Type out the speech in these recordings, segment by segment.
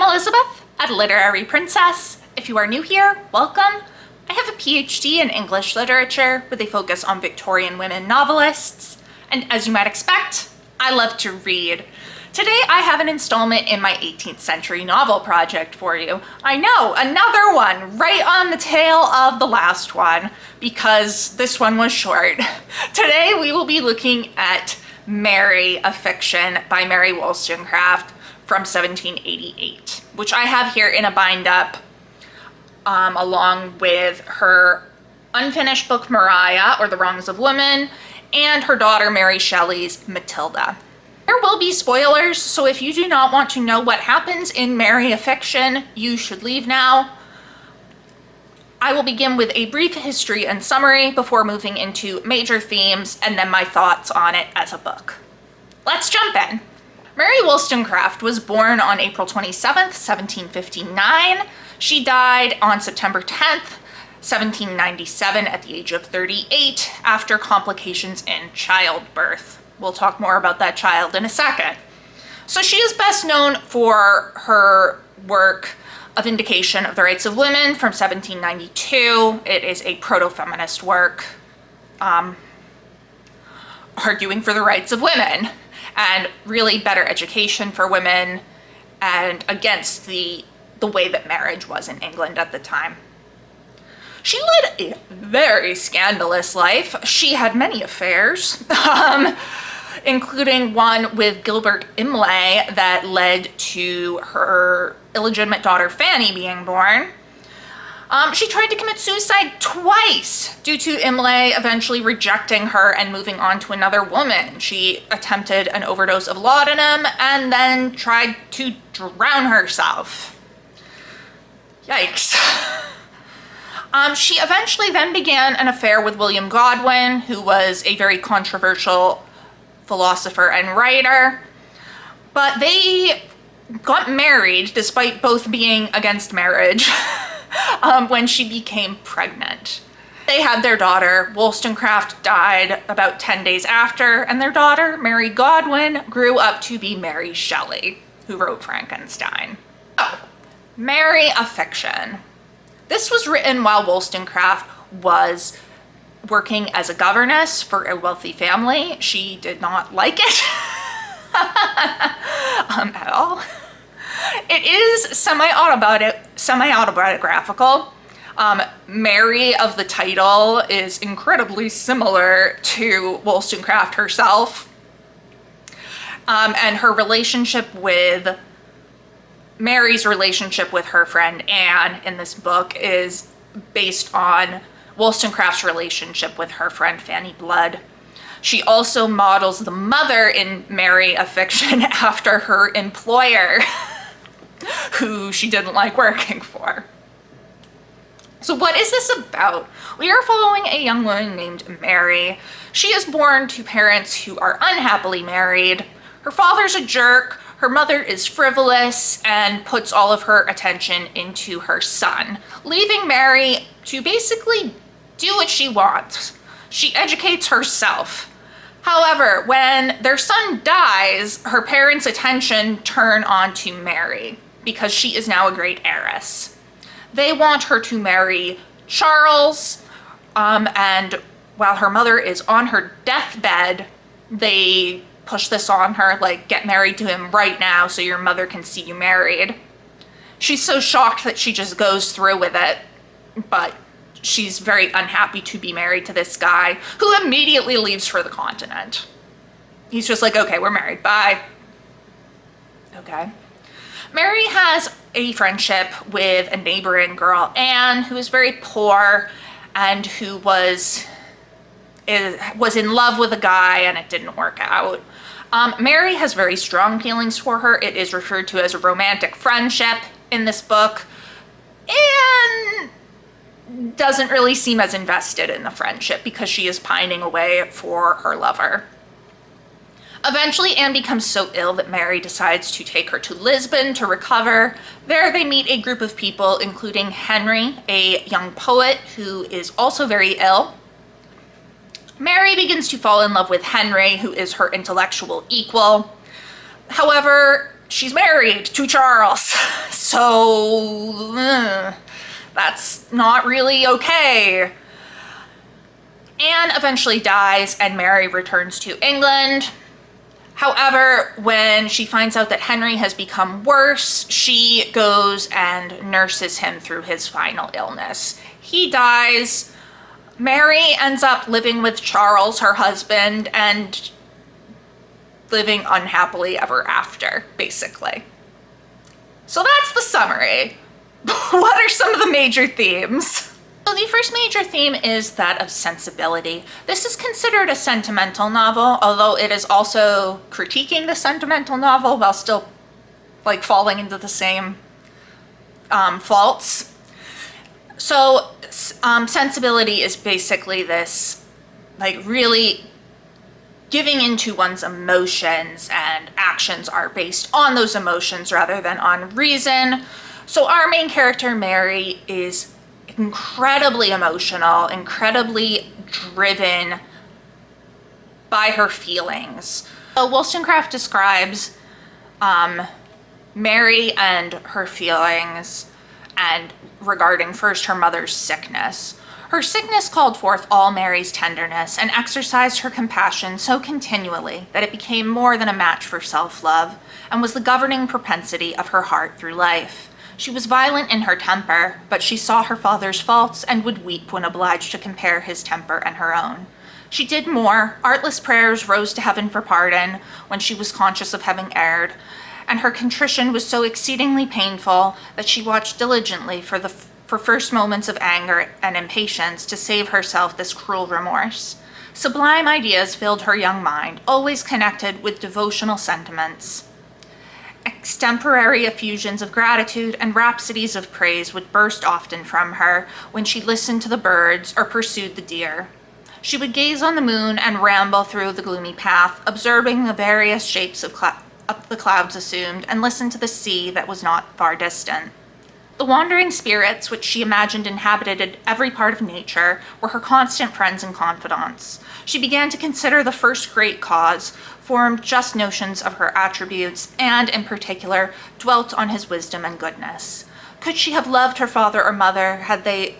I'm Elizabeth at Literary Princess. If you are new here, welcome. I have a PhD in English literature with a focus on Victorian women novelists, and as you might expect, I love to read. Today I have an installment in my 18th century novel project for you. I know, another one, right on the tail of the last one, because this one was short. Today we will be looking at Mary, a fiction by Mary Wollstonecraft from 1788, which I have here in a bind-up along with her unfinished book Maria, or The Wrongs of Women, and her daughter Mary Shelley's Matilda. There will be spoilers, so if you do not want to know what happens in Mary, a fiction, you should leave now. I will begin with a brief history and summary before moving into major themes and then my thoughts on it as a book. Let's jump in. Mary Wollstonecraft was born on April 27th, 1759. She died on September 10th, 1797 at the age of 38 after complications in childbirth. We'll talk more about that child in a second. So she is best known for her work A Vindication of the Rights of Women from 1792. It is a proto-feminist work arguing for the rights of women and really better education for women and against the way that marriage was in England at the time. She led a very scandalous life. She had many affairs, including one with Gilbert Imlay that led to her illegitimate daughter Fanny being born. She tried to commit suicide twice due to Imlay eventually rejecting her and moving on to another woman. She attempted an overdose of laudanum and then tried to drown herself. Yikes. She eventually then began an affair with William Godwin, who was a very controversial philosopher and writer, but they got married despite both being against marriage when she became pregnant. They had their daughter. Wollstonecraft died about 10 days after, and their daughter, Mary Godwin, grew up to be Mary Shelley, who wrote Frankenstein. Oh, Mary, a fiction. This was written while Wollstonecraft was working as a governess for a wealthy family. She did not like it at all. It is semi-autobiographical. Mary of the title is incredibly similar to Wollstonecraft herself. And her relationship with Mary's relationship with her friend Anne in this book is based on Wollstonecraft's relationship with her friend Fanny Blood. She also models the mother in Mary, a fiction, after her employer, who she didn't like working for. So what is this about? We are following a young woman named Mary. She is born to parents who are unhappily married. Her father's a jerk. Her mother is frivolous and puts all of her attention into her son, leaving Mary to basically do what she wants. She educates herself. However, when their son dies, her parents' attention turn on to Mary because she is now a great heiress. They want her to marry Charles, and while her mother is on her deathbed, they push this on her, like, get married to him right now so your mother can see you married. She's so shocked that she just goes through with it, but she's very unhappy to be married to this guy who immediately leaves for the continent. He's just like, okay, we're married, bye. Okay. Mary has a friendship with a neighboring girl, Anne, who is very poor and who was in love with a guy and it didn't work out. Mary has very strong feelings for her. It is referred to as a romantic friendship in this book, and doesn't really seem as invested in the friendship because she is pining away for her lover. Eventually, Anne becomes so ill that Mary decides to take her to Lisbon to recover. There they meet a group of people, including Henry, a young poet who is also very ill. Mary begins to fall in love with Henry, who is her intellectual equal. However, she's married to Charles, So that's not really okay. Anne eventually dies and Mary returns to England. However, when she finds out that Henry has become worse, she goes and nurses him through his final illness. He dies. Mary ends up living with Charles, her husband, and living unhappily ever after, basically. So that's the summary. What are some of the major themes? So the first major theme is that of sensibility. This is considered a sentimental novel, although it is also critiquing the sentimental novel while still like falling into the same faults. So sensibility is basically this like really giving into one's emotions, and actions are based on those emotions rather than on reason. So our main character, Mary, is incredibly emotional, incredibly driven by her feelings. So Wollstonecraft describes Mary and her feelings, and regarding first her mother's sickness. Her sickness called forth all Mary's tenderness and exercised her compassion so continually that it became more than a match for self-love, and was the governing propensity of her heart through life. She was violent in her temper, but she saw her father's faults and would weep when obliged to compare his temper and her own. She did more. Artless prayers rose to heaven for pardon when she was conscious of having erred, and her contrition was so exceedingly painful that she watched diligently for first moments of anger and impatience to save herself this cruel remorse. Sublime ideas filled her young mind, always connected with devotional sentiments. Extemporary effusions of gratitude and rhapsodies of praise would burst often from her when she listened to the birds or pursued the deer. She would gaze on the moon and ramble through the gloomy path, observing the various shapes of the clouds assumed, and listen to the sea that was not far distant. The wandering spirits, which she imagined inhabited every part of nature, were her constant friends and confidants. She began to consider the first great cause, formed just notions of her attributes, and, in particular, dwelt on his wisdom and goodness. Could she have loved her father or mother, had they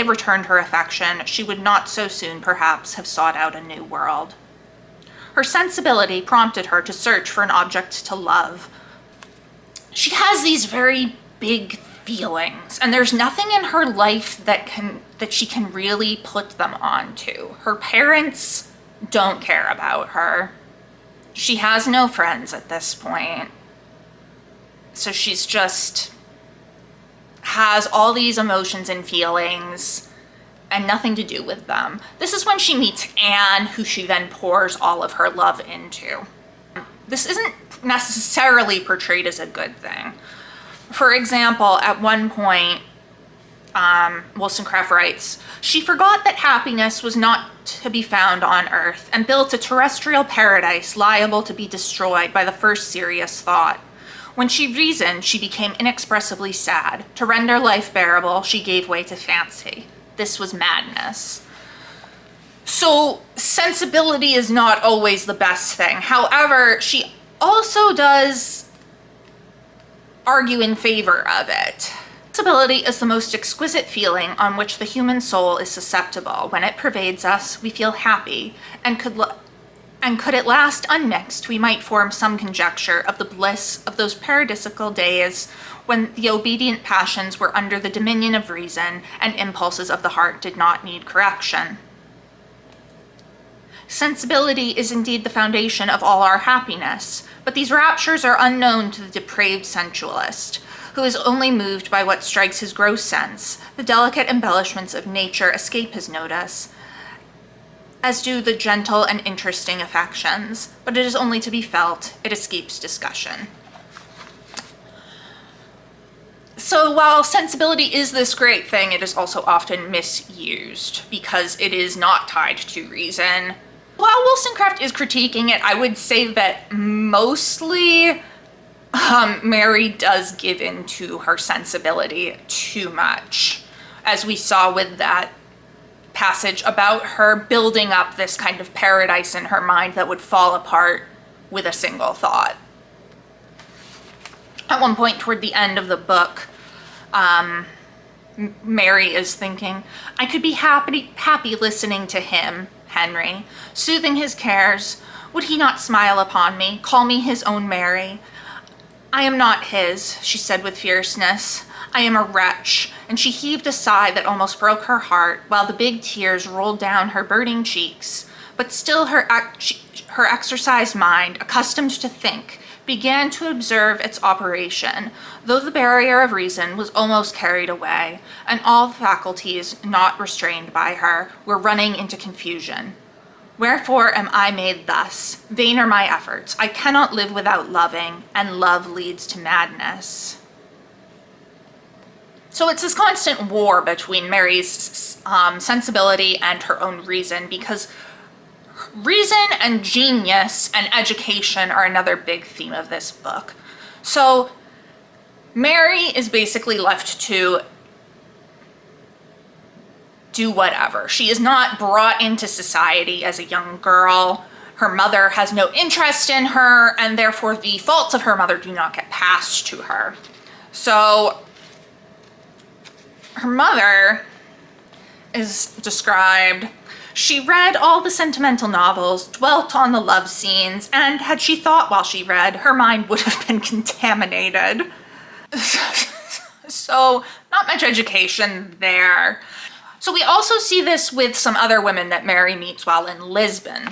returned her affection, she would not so soon, perhaps, have sought out a new world. Her sensibility prompted her to search for an object to love. She has these very big feelings, and there's nothing in her life that she can really put them onto. Her parents don't care about her. She has no friends at this point. So she's just has all these emotions and feelings and nothing to do with them. This is when she meets Anne, who she then pours all of her love into. This isn't necessarily portrayed as a good thing. For example, at one point, Wollstonecraft writes, "She forgot that happiness was not to be found on earth, and built a terrestrial paradise liable to be destroyed by the first serious thought. When she reasoned, she became inexpressibly sad. To render life bearable, she gave way to fancy. This was madness." So sensibility is not always the best thing. However, she also does argue in favor of it. Sensibility is the most exquisite feeling on which the human soul is susceptible. When it pervades us, we feel happy, and could it last unmixed, we might form some conjecture of the bliss of those paradisical days when the obedient passions were under the dominion of reason, and impulses of the heart did not need correction. Sensibility is indeed the foundation of all our happiness, but these raptures are unknown to the depraved sensualist, who is only moved by what strikes his gross sense. The delicate embellishments of nature escape his notice, as do the gentle and interesting affections, but it is only to be felt, it escapes discussion. So while sensibility is this great thing, it is also often misused because it is not tied to reason. While Wollstonecraft is critiquing it, I would say that mostly Mary does give in to her sensibility too much, as we saw with that passage about her building up this kind of paradise in her mind that would fall apart with a single thought. At one point toward the end of the book, Mary is thinking, I could be happy listening to him, Henry, soothing his cares. Would he not smile upon me, call me his own Mary? I am not his, she said with fierceness. I am a wretch, and she heaved a sigh that almost broke her heart, while the big tears rolled down her burning cheeks. But still her exercised mind, accustomed to think, began to observe its operation, though the barrier of reason was almost carried away, and all faculties not restrained by her were running into confusion. Wherefore am I made thus? Vain are my efforts. I cannot live without loving, and love leads to madness. So it's this constant war between Mary's sensibility and her own reason, because reason and genius and education are another big theme of this book. So Mary is basically left to do whatever. She is not brought into society as a young girl. Her mother has no interest in her, and therefore the faults of her mother do not get passed to her. So her mother is described. She read all the sentimental novels, dwelt on the love scenes, and had she thought while she read, her mind would have been contaminated. So, not much education there. So we also see this with some other women that Mary meets while in Lisbon.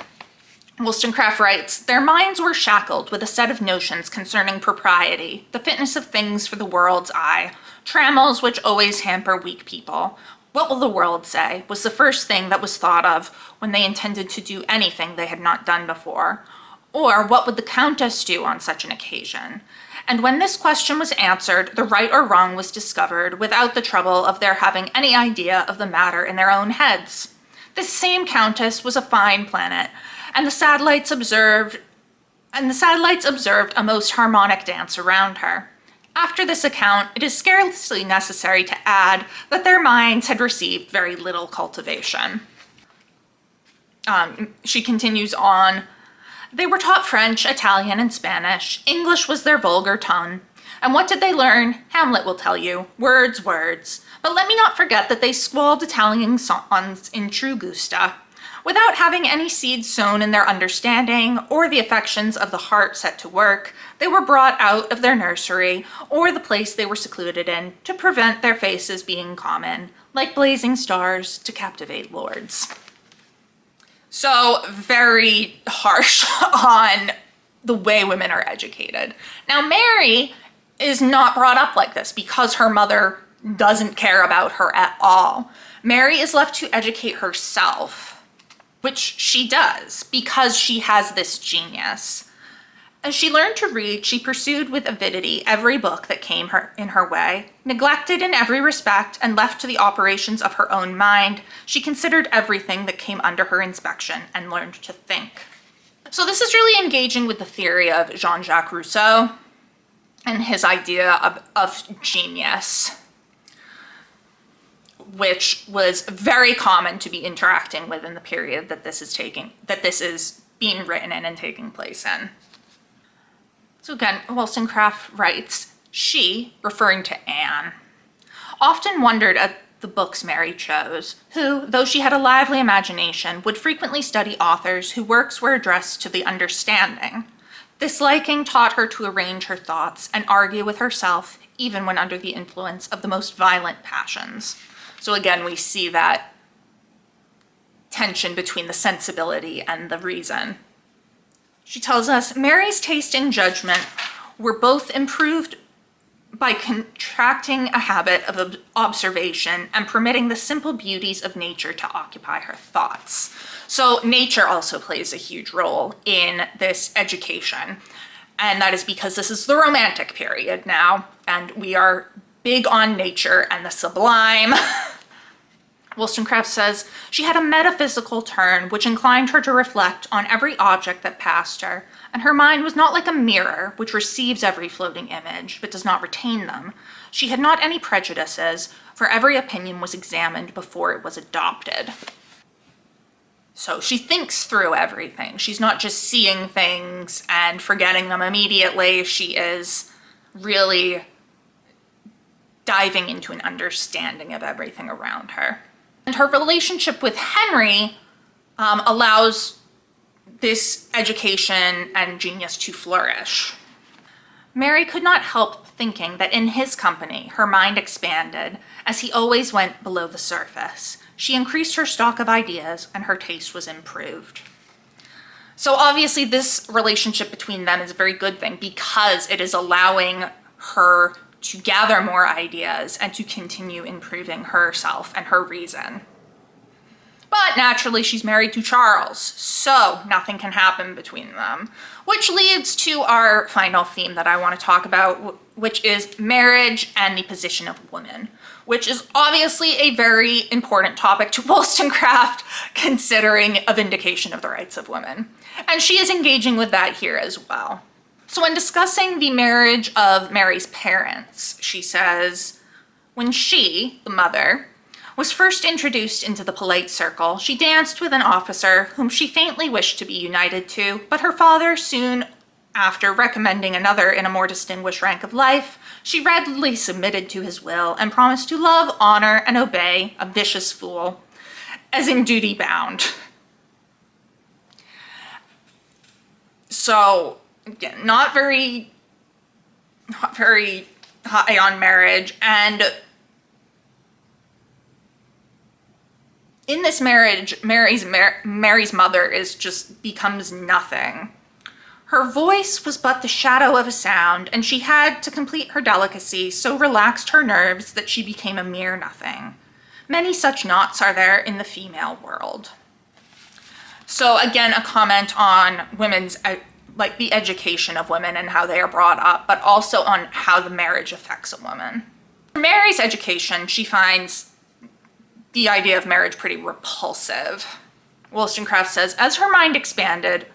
Wollstonecraft writes, their minds were shackled with a set of notions concerning propriety, the fitness of things for the world's eye, trammels which always hamper weak people. What will the world say was the first thing that was thought of when they intended to do anything they had not done before. Or what would the Countess do on such an occasion? And when this question was answered, the right or wrong was discovered without the trouble of their having any idea of the matter in their own heads. This same Countess was a fine planet, and the satellites observed a most harmonic dance around her. After this account, it is scarcely necessary to add that their minds had received very little cultivation. She continues on. They were taught French, Italian, and Spanish. English was their vulgar tongue. And what did they learn? Hamlet will tell you. Words, words. But let me not forget that they squalled Italian songs in true gusta. Without having any seeds sown in their understanding, or the affections of the heart set to work, they were brought out of their nursery, or the place they were secluded in, to prevent their faces being common, like blazing stars to captivate lords. So very harsh on the way women are educated. Now, Mary is not brought up like this because her mother doesn't care about her at all. Mary is left to educate herself, which she does because she has this genius. As she learned to read, she pursued with avidity every book that came in her way. Neglected in every respect and left to the operations of her own mind, she considered everything that came under her inspection and learned to think. So this is really engaging with the theory of Jean-Jacques Rousseau and his idea of genius, which was very common to be interacting with in the period that this is being written in and taking place in. So again, Wollstonecraft writes, she, referring to Anne, often wondered at the books Mary chose, who, though she had a lively imagination, would frequently study authors whose works were addressed to the understanding. This liking taught her to arrange her thoughts and argue with herself, even when under the influence of the most violent passions. So again, we see that tension between the sensibility and the reason. She tells us, Mary's taste and judgment were both improved by contracting a habit of observation and permitting the simple beauties of nature to occupy her thoughts. So nature also plays a huge role in this education. And that is because this is the Romantic period now, and we are big on nature and the sublime. Wollstonecraft says, she had a metaphysical turn which inclined her to reflect on every object that passed her, and her mind was not like a mirror which receives every floating image, but does not retain them. She had not any prejudices, for every opinion was examined before it was adopted. So she thinks through everything. She's not just seeing things and forgetting them immediately. She is really diving into an understanding of everything around her. And her relationship with Henry allows this education and genius to flourish. Mary could not help thinking that in his company, her mind expanded as he always went below the surface. She increased her stock of ideas and her taste was improved. So obviously this relationship between them is a very good thing because it is allowing her to gather more ideas and to continue improving herself and her reason. But naturally, she's married to Charles, so nothing can happen between them. Which leads to our final theme that I want to talk about, which is marriage and the position of women, which is obviously a very important topic to Wollstonecraft, considering a vindication of the rights of women. And she is engaging with that here as well. So when discussing the marriage of Mary's parents, she says, when she, the mother, was first introduced into the polite circle, she danced with an officer whom she faintly wished to be united to, but her father soon after recommending another in a more distinguished rank of life, she readily submitted to his will and promised to love, honor, and obey a vicious fool, as in duty bound. So, again, not very high on marriage, and in this marriage, Mary's mother becomes nothing. Her voice was but the shadow of a sound, and she had, to complete her delicacy, so relaxed her nerves that she became a mere nothing. Many such knots are there in the female world. So again, a comment on women's, like the education of women and how they are brought up, but also on how the marriage affects a woman. For Mary's education, she finds the idea of marriage pretty repulsive. Wollstonecraft says, as her mind expanded,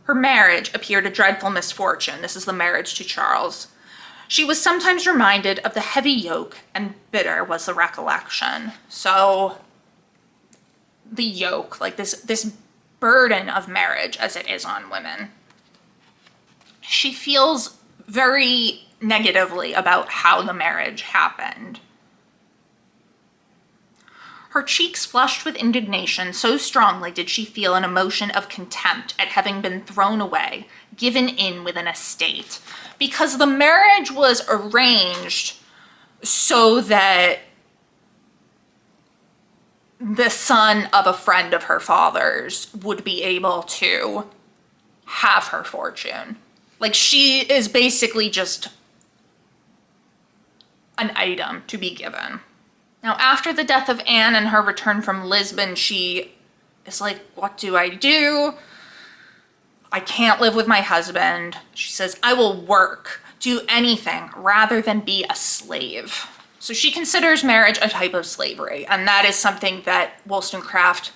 her marriage appeared a dreadful misfortune. This is the marriage to Charles. She was sometimes reminded of the heavy yoke, and bitter was the recollection. So the yoke, like this burden of marriage as it is on women. She feels very negatively about how the marriage happened. Her cheeks flushed with indignation, so strongly did she feel an emotion of contempt at having been thrown away, given in with an estate, because the marriage was arranged so that the son of a friend of her father's would be able to have her fortune. Like, she is basically just an item to be given. Now, after the death of Anne and her return from Lisbon, she is like, what do? I can't live with my husband. She says, I will work, do anything rather than be a slave. So she considers marriage a type of slavery, and that is something that Wollstonecraft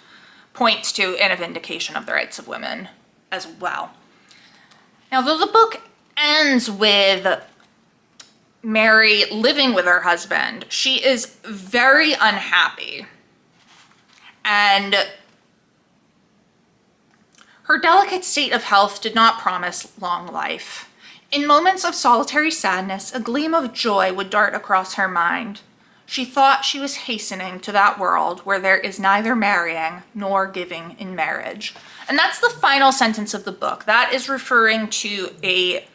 points to in A Vindication of the Rights of Women as well. Now, though the book ends with Mary living with her husband, she is very unhappy. And her delicate state of health did not promise long life. In moments of solitary sadness, a gleam of joy would dart across her mind. She thought she was hastening to that world where there is neither marrying nor giving in marriage. And that's the final sentence of the book. That is referring to a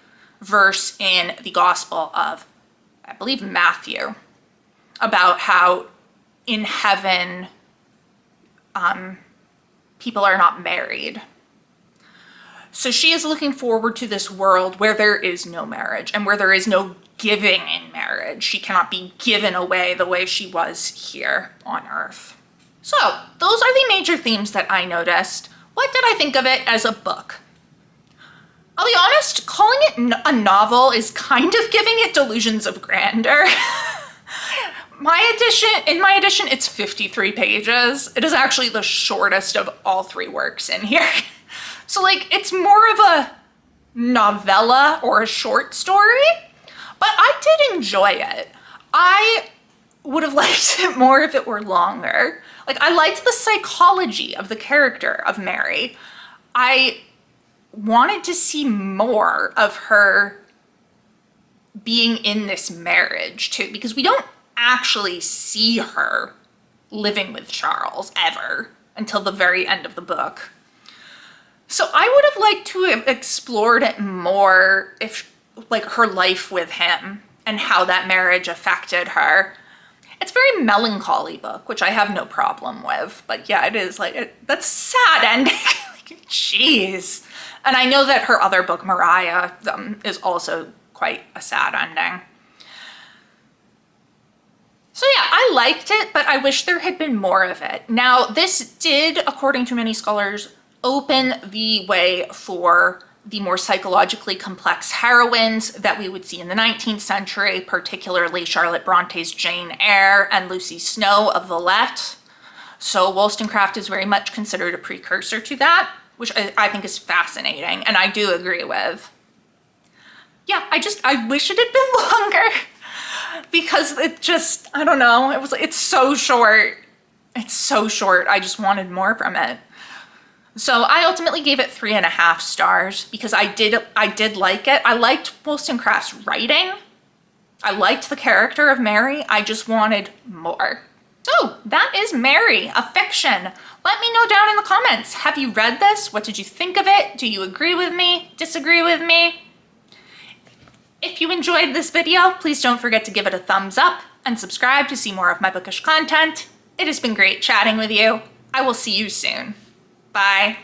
verse in the Gospel of, I believe, Matthew, about how in heaven people are not married. So she is looking forward to this world where there is no marriage and where there is no giving in marriage. She cannot be given away the way she was here on Earth. So those are the major themes that I noticed. What did I think of it as a book? I'll be honest, calling it a novel is kind of giving it delusions of grandeur. In my edition, it's 53 pages. It is actually the shortest of all three works in here. So, like, it's more of a novella or a short story, but I did enjoy it. I would have liked it more if it were longer. Like, I liked the psychology of the character of Mary. I wanted to see more of her being in this marriage too, because we don't actually see her living with Charles ever until the very end of the book. So I would have liked to have explored it more, if like her life with him and how that marriage affected her. It's a very melancholy book, which I have no problem with, but yeah, it is like, that's sad ending. Like, jeez. And I know that her other book, Mariah, is also quite a sad ending. So yeah, I liked it, but I wish there had been more of it. Now, this did, according to many scholars, open the way for the more psychologically complex heroines that we would see in the 19th century, particularly Charlotte Bronte's Jane Eyre and Lucy Snow of Villette. So Wollstonecraft is very much considered a precursor to that, which I think is fascinating, and I do agree with. Yeah, I wish it had been longer, because it just, I don't know, it's so short. It's so short, I just wanted more from it. So I ultimately gave it 3.5 stars because I did like it. I liked Wollstonecraft's writing. I liked the character of Mary. I just wanted more. So that is Mary, a fiction. Let me know down in the comments. Have you read this? What did you think of it? Do you agree with me? Disagree with me? If you enjoyed this video, please don't forget to give it a thumbs up and subscribe to see more of my bookish content. It has been great chatting with you. I will see you soon. Bye.